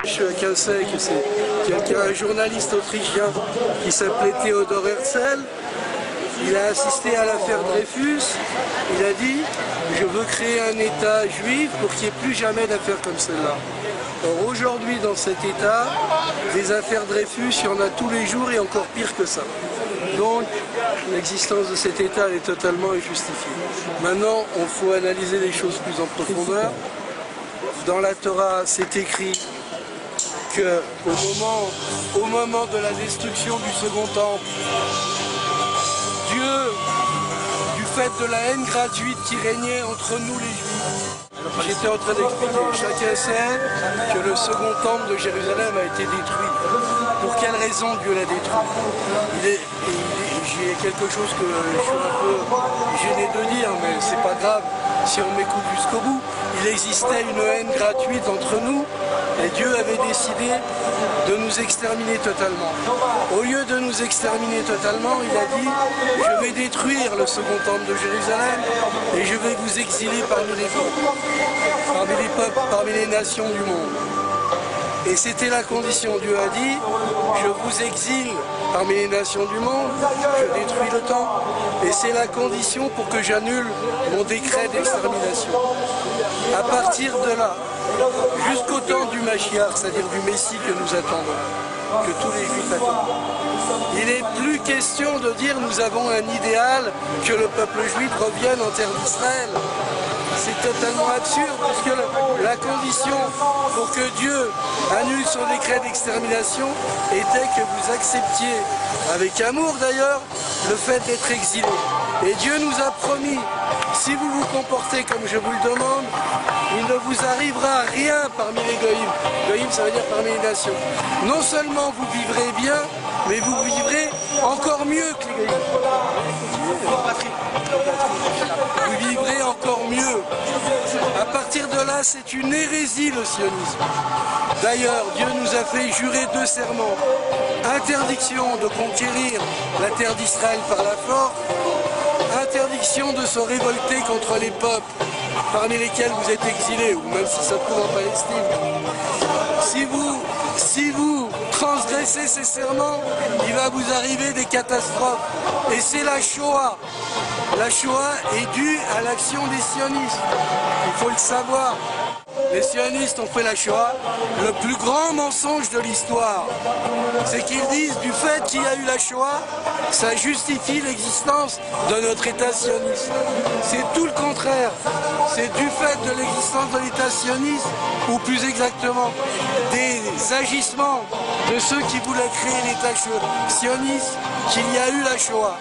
Chacun sait que c'est un journaliste autrichien qui s'appelait Theodor Herzl. Il a assisté à l'affaire Dreyfus. Il a dit « Je veux créer un État juif pour qu'il n'y ait plus jamais d'affaires comme celle-là ». Or aujourd'hui, dans cet État, des affaires Dreyfus, il y en a tous les jours et encore pire que ça. Donc, l'existence de cet État est totalement injustifiée. Maintenant, il faut analyser les choses plus en profondeur. Dans la Torah, c'est écrit qu'au moment de la destruction du Second Temple, Dieu, du fait de la haine gratuite qui régnait entre nous les Juifs, j'étais en train d'expliquer, chacun sait que le Second Temple de Jérusalem a été détruit. Pour quelle raison Dieu l'a détruit? J'ai quelque chose que je suis un peu gêné de dire, mais c'est pas grave si on m'écoute jusqu'au bout. Il existait une haine gratuite entre nous et Dieu avait décidé de nous exterminer totalement. Au lieu de nous exterminer totalement, il a dit « Je vais détruire le Second Temple de Jérusalem et je vais vous exiler parmi les peuples, parmi les nations du monde. » Et c'était la condition. Dieu a dit « Je vous exile parmi les nations du monde, je détruis le temple. » Et c'est la condition pour que j'annule mon décret d'extermination. À partir de là, jusqu'au temps du Mashiach, c'est-à-dire du Messie que nous attendons, que tous les Juifs attendent, il n'est plus question de dire nous avons un idéal que le peuple juif revienne en terre d'Israël. C'est totalement absurde, puisque la condition pour que Dieu annule son décret d'extermination était que vous acceptiez, avec amour d'ailleurs, le fait d'être exilé. Et Dieu nous a promis, si vous vous comportez comme je vous le demande, il ne vous arrivera rien parmi les goïms. Goïms, ça veut dire parmi les nations. Non seulement vous vivrez bien, mais vous vivrez encore mieux que les goïms. Vous vivrez encore mieux. À partir de là, c'est une hérésie le sionisme. D'ailleurs, Dieu nous a fait jurer 2 serments. Interdiction de conquérir la terre d'Israël par la force, interdiction de se révolter contre les peuples parmi lesquels vous êtes exilés, ou même si ça se trouve en Palestine. Si vous transgressez ces serments, il va vous arriver des catastrophes. Et c'est la Shoah. La Shoah est due à l'action des sionistes. Il faut le savoir. Les sionistes ont fait la Shoah. Le plus grand mensonge de l'histoire, c'est qu'ils disent du fait qu'il y a eu la Shoah, ça justifie l'existence de notre État sioniste. C'est tout le contraire. C'est du fait de l'existence de l'État sioniste, ou plus exactement, des agissements de ceux qui voulaient créer l'État sioniste, qu'il y a eu la Shoah.